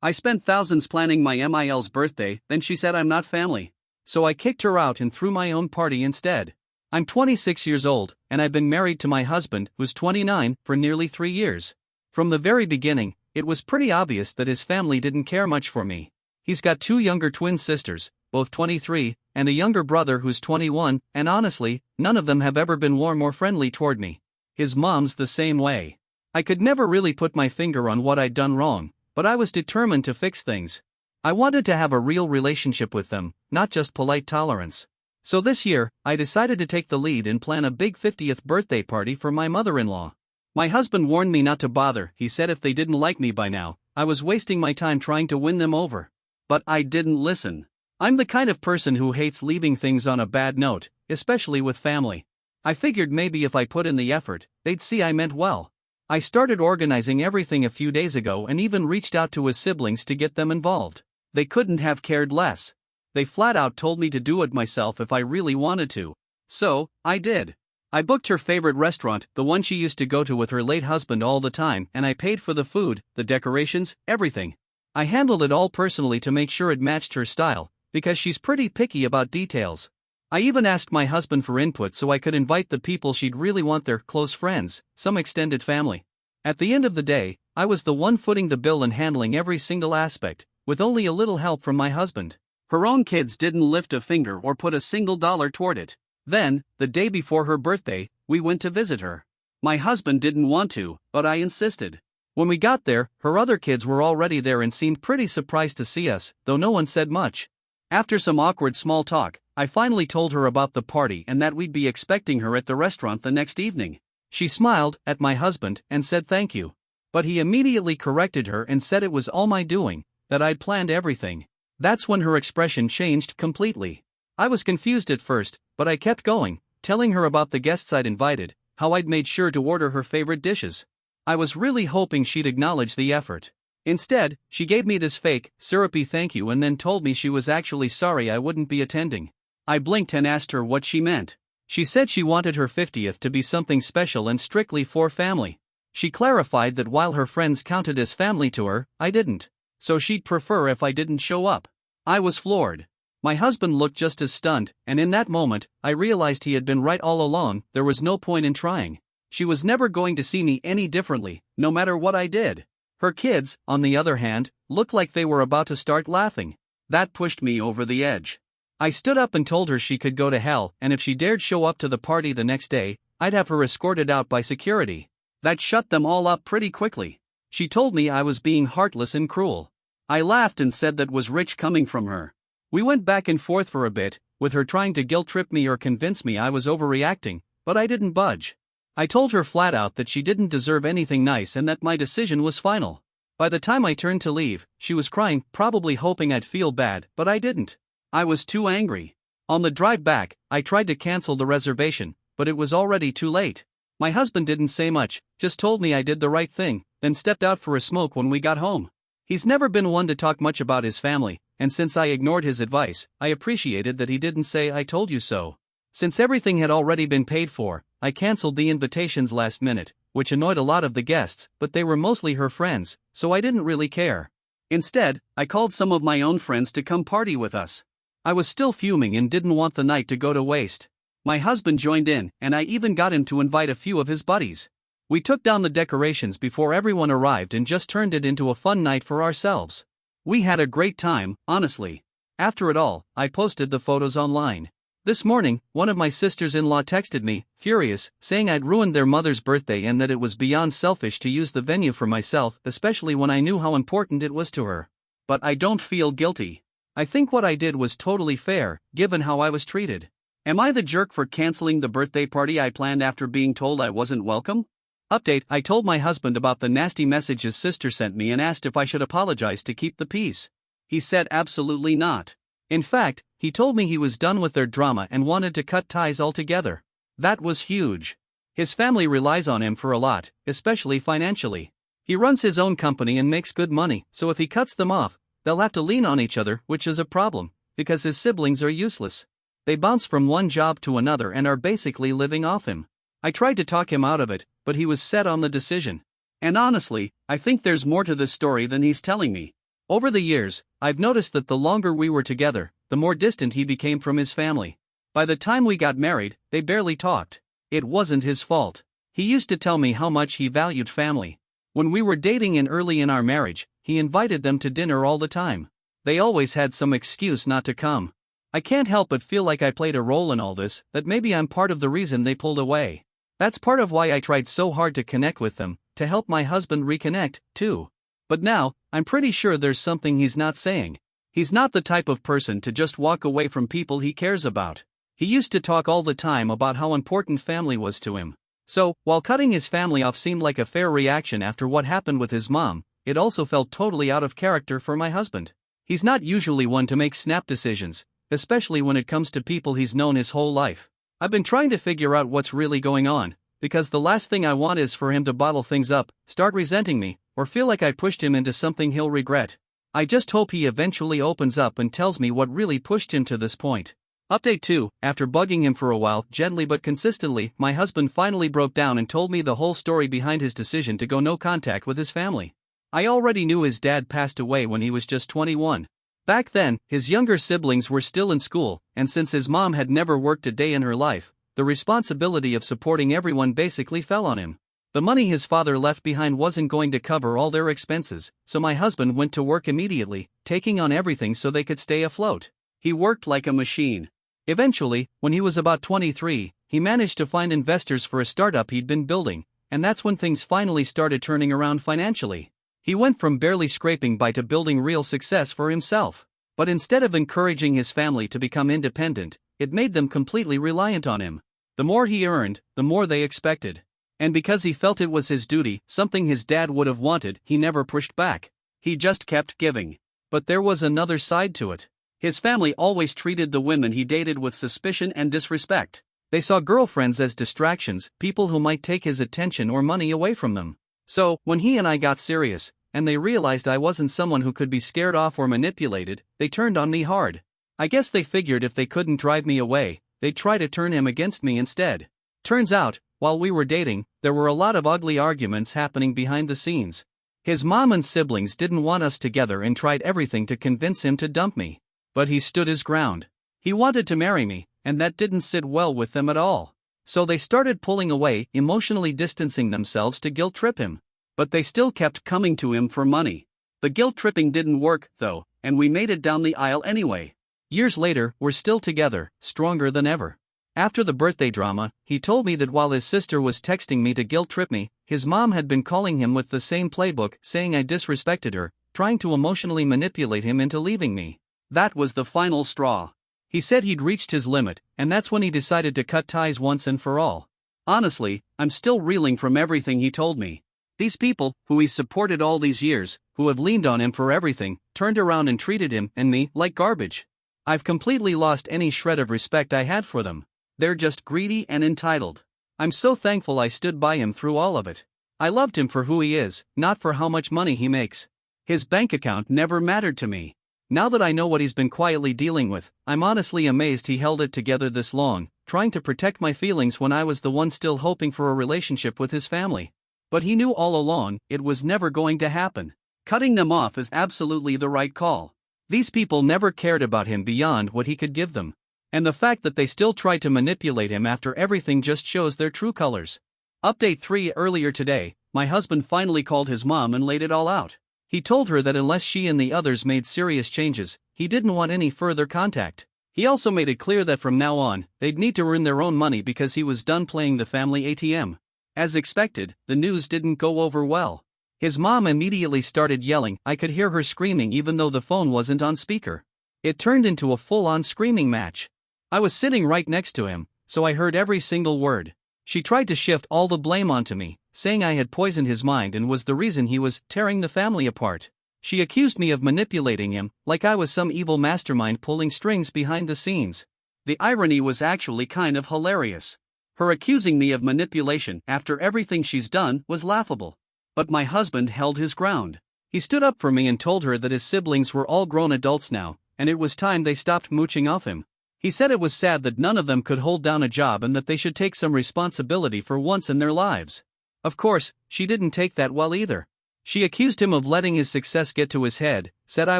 I spent thousands planning my MIL's birthday, then she said I'm not family. So I kicked her out and threw my own party instead. I'm 26 years old, and I've been married to my husband, who's 29, for nearly 3 years. From the very beginning, it was pretty obvious that his family didn't care much for me. He's got 2 younger twin sisters, both 23, and a younger brother who's 21, and honestly, none of them have ever been warm or friendly toward me. His mom's the same way. I could never really put my finger on what I'd done wrong, but I was determined to fix things. I wanted to have a real relationship with them, not just polite tolerance. So this year, I decided to take the lead and plan a big 50th birthday party for my mother-in-law. My husband warned me not to bother. He said if they didn't like me by now, I was wasting my time trying to win them over. But I didn't listen. I'm the kind of person who hates leaving things on a bad note, especially with family. I figured maybe if I put in the effort, they'd see I meant well. I started organizing everything a few days ago and even reached out to his siblings to get them involved. They couldn't have cared less. They flat out told me to do it myself if I really wanted to. So, I did. I booked her favorite restaurant, the one she used to go to with her late husband all the time, and I paid for the food, the decorations, everything. I handled it all personally to make sure it matched her style, because she's pretty picky about details. I even asked my husband for input so I could invite the people she'd really want there, close friends, some extended family. At the end of the day, I was the one footing the bill and handling every single aspect, with only a little help from my husband. Her own kids didn't lift a finger or put a single dollar toward it. Then, the day before her birthday, we went to visit her. My husband didn't want to, but I insisted. When we got there, her other kids were already there and seemed pretty surprised to see us, though no one said much. After some awkward small talk, I finally told her about the party and that we'd be expecting her at the restaurant the next evening. She smiled at my husband and said thank you. But he immediately corrected her and said it was all my doing, that I'd planned everything. That's when her expression changed completely. I was confused at first, but I kept going, telling her about the guests I'd invited, how I'd made sure to order her favorite dishes. I was really hoping she'd acknowledge the effort. Instead, she gave me this fake, syrupy thank you and then told me she was actually sorry I wouldn't be attending. I blinked and asked her what she meant. She said she wanted her 50th to be something special and strictly for family. She clarified that while her friends counted as family to her, I didn't. So she'd prefer if I didn't show up. I was floored. My husband looked just as stunned, and in that moment, I realized he had been right all along. There was no point in trying. She was never going to see me any differently, no matter what I did. Her kids, on the other hand, looked like they were about to start laughing. That pushed me over the edge. I stood up and told her she could go to hell, and if she dared show up to the party the next day, I'd have her escorted out by security. That shut them all up pretty quickly. She told me I was being heartless and cruel. I laughed and said that was rich coming from her. We went back and forth for a bit, with her trying to guilt-trip me or convince me I was overreacting, but I didn't budge. I told her flat out that she didn't deserve anything nice and that my decision was final. By the time I turned to leave, she was crying, probably hoping I'd feel bad, but I didn't. I was too angry. On the drive back, I tried to cancel the reservation, but it was already too late. My husband didn't say much, just told me I did the right thing, then stepped out for a smoke when we got home. He's never been one to talk much about his family, and since I ignored his advice, I appreciated that he didn't say I told you so. Since everything had already been paid for, I canceled the invitations last minute, which annoyed a lot of the guests, but they were mostly her friends, so I didn't really care. Instead, I called some of my own friends to come party with us. I was still fuming and didn't want the night to go to waste. My husband joined in, and I even got him to invite a few of his buddies. We took down the decorations before everyone arrived and just turned it into a fun night for ourselves. We had a great time, honestly. After it all, I posted the photos online. This morning, one of my sisters-in-law texted me, furious, saying I'd ruined their mother's birthday and that it was beyond selfish to use the venue for myself, especially when I knew how important it was to her. But I don't feel guilty. I think what I did was totally fair, given how I was treated. Am I the jerk for canceling the birthday party I planned after being told I wasn't welcome? Update: I told my husband about the nasty message his sister sent me and asked if I should apologize to keep the peace. He said absolutely not. In fact, he told me he was done with their drama and wanted to cut ties altogether. That was huge. His family relies on him for a lot, especially financially. He runs his own company and makes good money, so if he cuts them off, they'll have to lean on each other, which is a problem, because his siblings are useless. They bounce from one job to another and are basically living off him. I tried to talk him out of it, but he was set on the decision. And honestly, I think there's more to this story than he's telling me. Over the years, I've noticed that the longer we were together, the more distant he became from his family. By the time we got married, they barely talked. It wasn't his fault. He used to tell me how much he valued family. When we were dating and early in our marriage, he invited them to dinner all the time. They always had some excuse not to come. I can't help but feel like I played a role in all this, that maybe I'm part of the reason they pulled away. That's part of why I tried so hard to connect with them, to help my husband reconnect, too. But now, I'm pretty sure there's something he's not saying. He's not the type of person to just walk away from people he cares about. He used to talk all the time about how important family was to him. So, while cutting his family off seemed like a fair reaction after what happened with his mom, it also felt totally out of character for my husband. He's not usually one to make snap decisions, especially when it comes to people he's known his whole life. I've been trying to figure out what's really going on, because the last thing I want is for him to bottle things up, start resenting me, or feel like I pushed him into something he'll regret. I just hope he eventually opens up and tells me what really pushed him to this point. Update 2, after bugging him for a while, gently but consistently, my husband finally broke down and told me the whole story behind his decision to go no contact with his family. I already knew his dad passed away when he was just 21. Back then, his younger siblings were still in school, and since his mom had never worked a day in her life, the responsibility of supporting everyone basically fell on him. The money his father left behind wasn't going to cover all their expenses, so my husband went to work immediately, taking on everything so they could stay afloat. He worked like a machine. Eventually, when he was about 23, he managed to find investors for a startup he'd been building, and that's when things finally started turning around financially. He went from barely scraping by to building real success for himself. But instead of encouraging his family to become independent, it made them completely reliant on him. The more he earned, the more they expected. And because he felt it was his duty, something his dad would have wanted, he never pushed back. He just kept giving. But there was another side to it. His family always treated the women he dated with suspicion and disrespect. They saw girlfriends as distractions, people who might take his attention or money away from them. So, when he and I got serious, and they realized I wasn't someone who could be scared off or manipulated, they turned on me hard. I guess they figured if they couldn't drive me away, they'd try to turn him against me instead. Turns out, while we were dating, there were a lot of ugly arguments happening behind the scenes. His mom and siblings didn't want us together and tried everything to convince him to dump me. But he stood his ground. He wanted to marry me, and that didn't sit well with them at all. So they started pulling away, emotionally distancing themselves to guilt-trip him. But they still kept coming to him for money. The guilt-tripping didn't work, though, and we made it down the aisle anyway. Years later, we're still together, stronger than ever. After the birthday drama, he told me that while his sister was texting me to guilt-trip me, his mom had been calling him with the same playbook, saying I disrespected her, trying to emotionally manipulate him into leaving me. That was the final straw. He said he'd reached his limit, and that's when he decided to cut ties once and for all. Honestly, I'm still reeling from everything he told me. These people, who he's supported all these years, who have leaned on him for everything, turned around and treated him and me like garbage. I've completely lost any shred of respect I had for them. They're just greedy and entitled. I'm so thankful I stood by him through all of it. I loved him for who he is, not for how much money he makes. His bank account never mattered to me. Now that I know what he's been quietly dealing with, I'm honestly amazed he held it together this long, trying to protect my feelings when I was the one still hoping for a relationship with his family. But he knew all along, it was never going to happen. Cutting them off is absolutely the right call. These people never cared about him beyond what he could give them. And the fact that they still tried to manipulate him after everything just shows their true colors. Update 3. Earlier today, my husband finally called his mom and laid it all out. He told her that unless she and the others made serious changes, he didn't want any further contact. He also made it clear that from now on, they'd need to earn their own money because he was done playing the family ATM. As expected, the news didn't go over well. His mom immediately started yelling. I could hear her screaming even though the phone wasn't on speaker. It turned into a full-on screaming match. I was sitting right next to him, so I heard every single word. She tried to shift all the blame onto me, saying I had poisoned his mind and was the reason he was tearing the family apart. She accused me of manipulating him, like I was some evil mastermind pulling strings behind the scenes. The irony was actually kind of hilarious. Her accusing me of manipulation after everything she's done was laughable. But my husband held his ground. He stood up for me and told her that his siblings were all grown adults now, and it was time they stopped mooching off him. He said it was sad that none of them could hold down a job and that they should take some responsibility for once in their lives. Of course, she didn't take that well either. She accused him of letting his success get to his head, said I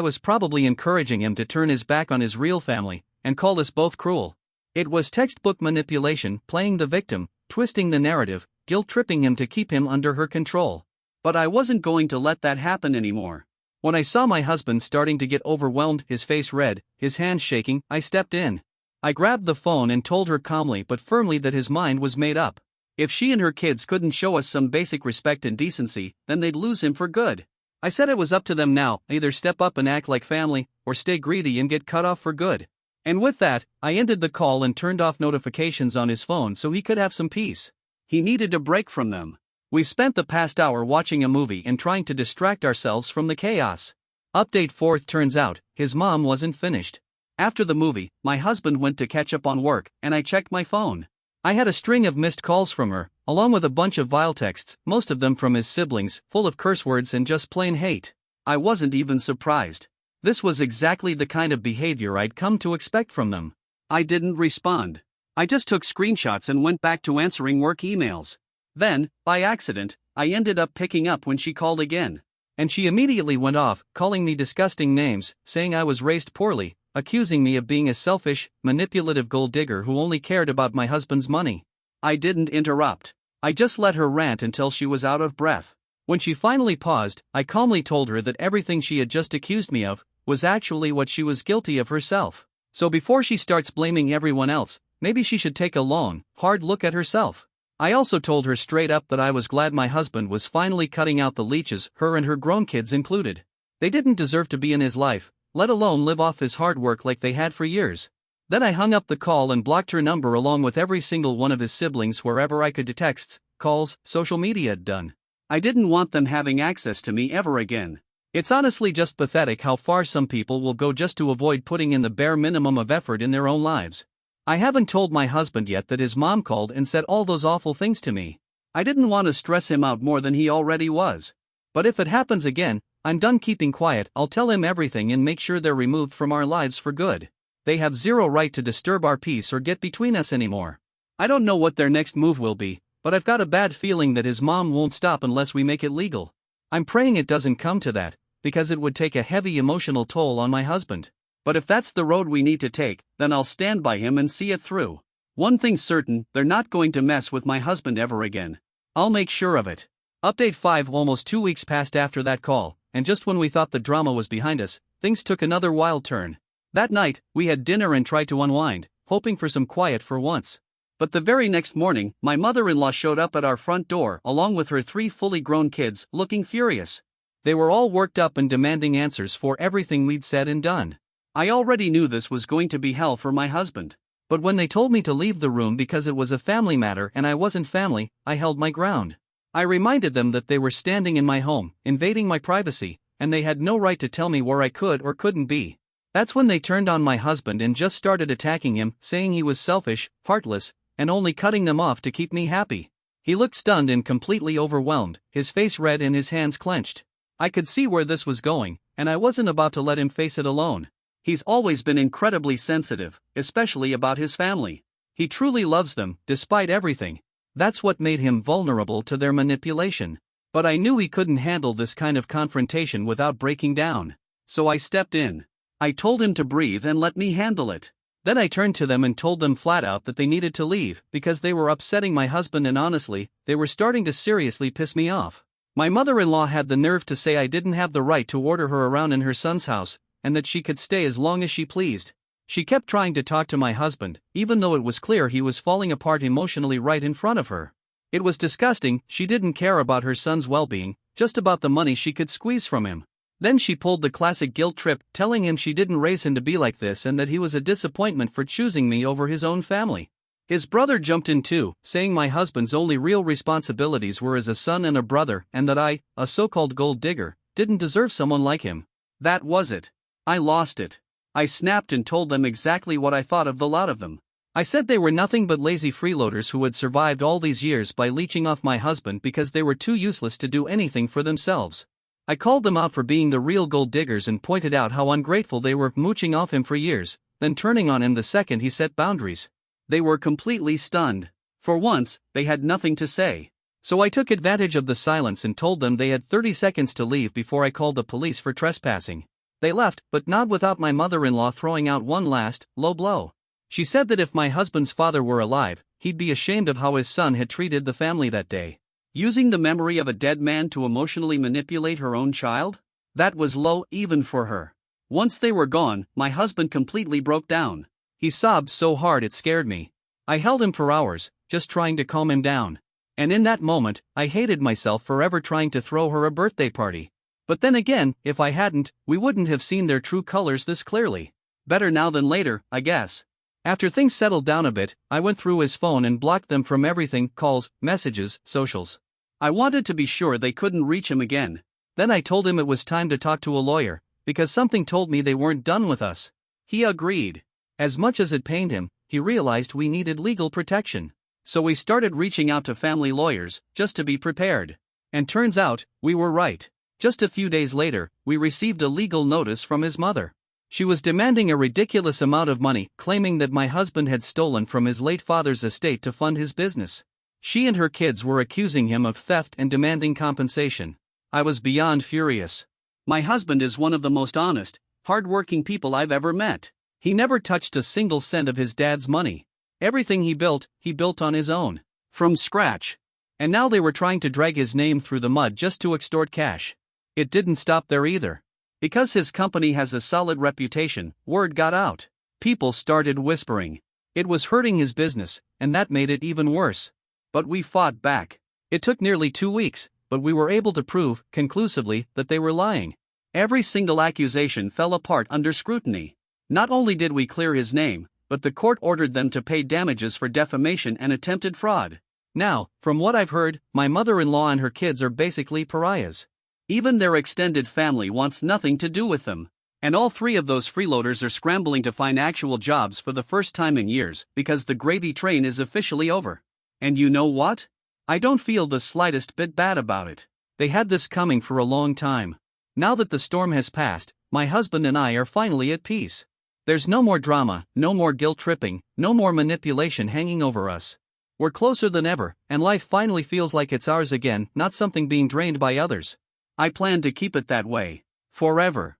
was probably encouraging him to turn his back on his real family, and called us both cruel. It was textbook manipulation, playing the victim, twisting the narrative, guilt-tripping him to keep him under her control. But I wasn't going to let that happen anymore. When I saw my husband starting to get overwhelmed, his face red, his hands shaking, I stepped in. I grabbed the phone and told her calmly but firmly that his mind was made up. If she and her kids couldn't show us some basic respect and decency, then they'd lose him for good. I said it was up to them now, either step up and act like family, or stay greedy and get cut off for good. And with that, I ended the call and turned off notifications on his phone so he could have some peace. He needed a break from them. We spent the past hour watching a movie and trying to distract ourselves from the chaos. Update 4: turns out, his mom wasn't finished. After the movie, my husband went to catch up on work, and I checked my phone. I had a string of missed calls from her, along with a bunch of vile texts, most of them from his siblings, full of curse words and just plain hate. I wasn't even surprised. This was exactly the kind of behavior I'd come to expect from them. I didn't respond. I just took screenshots and went back to answering work emails. Then, by accident, I ended up picking up when she called again. And she immediately went off, calling me disgusting names, saying I was raised poorly, accusing me of being a selfish, manipulative gold digger who only cared about my husband's money. I didn't interrupt. I just let her rant until she was out of breath. When she finally paused, I calmly told her that everything she had just accused me of was actually what she was guilty of herself. So before she starts blaming everyone else, maybe she should take a long, hard look at herself. I also told her straight up that I was glad my husband was finally cutting out the leeches, her and her grown kids included. They didn't deserve to be in his life, let alone live off his hard work like they had for years. Then I hung up the call and blocked her number along with every single one of his siblings wherever I could do texts, calls, social media had done. I didn't want them having access to me ever again. It's honestly just pathetic how far some people will go just to avoid putting in the bare minimum of effort in their own lives. I haven't told my husband yet that his mom called and said all those awful things to me. I didn't want to stress him out more than he already was. But if it happens again, I'm done keeping quiet. I'll tell him everything and make sure they're removed from our lives for good. They have zero right to disturb our peace or get between us anymore. I don't know what their next move will be, but I've got a bad feeling that his mom won't stop unless we make it legal. I'm praying it doesn't come to that, because it would take a heavy emotional toll on my husband. But if that's the road we need to take, then I'll stand by him and see it through. One thing's certain, they're not going to mess with my husband ever again. I'll make sure of it. Update 5: almost 2 weeks passed after that call, and just when we thought the drama was behind us, things took another wild turn. That night, we had dinner and tried to unwind, hoping for some quiet for once. But the very next morning, my mother-in-law showed up at our front door along with her 3 fully grown kids, looking furious. They were all worked up and demanding answers for everything we'd said and done. I already knew this was going to be hell for my husband. But when they told me to leave the room because it was a family matter and I wasn't family, I held my ground. I reminded them that they were standing in my home, invading my privacy, and they had no right to tell me where I could or couldn't be. That's when they turned on my husband and just started attacking him, saying he was selfish, heartless, and only cutting them off to keep me happy. He looked stunned and completely overwhelmed, his face red and his hands clenched. I could see where this was going, and I wasn't about to let him face it alone. He's always been incredibly sensitive, especially about his family. He truly loves them, despite everything. That's what made him vulnerable to their manipulation. But I knew he couldn't handle this kind of confrontation without breaking down. So I stepped in. I told him to breathe and let me handle it. Then I turned to them and told them flat out that they needed to leave because they were upsetting my husband and honestly, they were starting to seriously piss me off. My mother-in-law had the nerve to say I didn't have the right to order her around in her son's house, and that she could stay as long as she pleased. She kept trying to talk to my husband, even though it was clear he was falling apart emotionally right in front of her. It was disgusting. She didn't care about her son's well-being, just about the money she could squeeze from him. Then she pulled the classic guilt trip, telling him she didn't raise him to be like this and that he was a disappointment for choosing me over his own family. His brother jumped in too, saying my husband's only real responsibilities were as a son and a brother and that I, a so-called gold digger, didn't deserve someone like him. That was it. I lost it. I snapped and told them exactly what I thought of the lot of them. I said they were nothing but lazy freeloaders who had survived all these years by leeching off my husband because they were too useless to do anything for themselves. I called them out for being the real gold diggers and pointed out how ungrateful they were, mooching off him for years, then turning on him the second he set boundaries. They were completely stunned. For once, they had nothing to say. So I took advantage of the silence and told them they had 30 seconds to leave before I called the police for trespassing. They left, but not without my mother-in-law throwing out one last, low blow. She said that if my husband's father were alive, he'd be ashamed of how his son had treated the family that day. Using the memory of a dead man to emotionally manipulate her own child? That was low even for her. Once they were gone, my husband completely broke down. He sobbed so hard it scared me. I held him for hours, just trying to calm him down. And in that moment, I hated myself for ever trying to throw her a birthday party. But then again, if I hadn't, we wouldn't have seen their true colors this clearly. Better now than later, I guess. After things settled down a bit, I went through his phone and blocked them from everything: calls, messages, socials. I wanted to be sure they couldn't reach him again. Then I told him it was time to talk to a lawyer, because something told me they weren't done with us. He agreed. As much as it pained him, he realized we needed legal protection. So we started reaching out to family lawyers, just to be prepared. And turns out, we were right. Just a few days later, we received a legal notice from his mother. She was demanding a ridiculous amount of money, claiming that my husband had stolen from his late father's estate to fund his business. She and her kids were accusing him of theft and demanding compensation. I was beyond furious. My husband is one of the most honest, hard-working people I've ever met. He never touched a single cent of his dad's money. Everything he built on his own. From scratch. And now they were trying to drag his name through the mud just to extort cash. It didn't stop there either. Because his company has a solid reputation, word got out. People started whispering. It was hurting his business, and that made it even worse. But we fought back. It took nearly 2 weeks, but we were able to prove, conclusively, that they were lying. Every single accusation fell apart under scrutiny. Not only did we clear his name, but the court ordered them to pay damages for defamation and attempted fraud. Now, from what I've heard, my mother-in-law and her kids are basically pariahs. Even their extended family wants nothing to do with them. And all 3 of those freeloaders are scrambling to find actual jobs for the first time in years because the gravy train is officially over. And you know what? I don't feel the slightest bit bad about it. They had this coming for a long time. Now that the storm has passed, my husband and I are finally at peace. There's no more drama, no more guilt tripping, no more manipulation hanging over us. We're closer than ever, and life finally feels like it's ours again, not something being drained by others. I plan to keep it that way. Forever.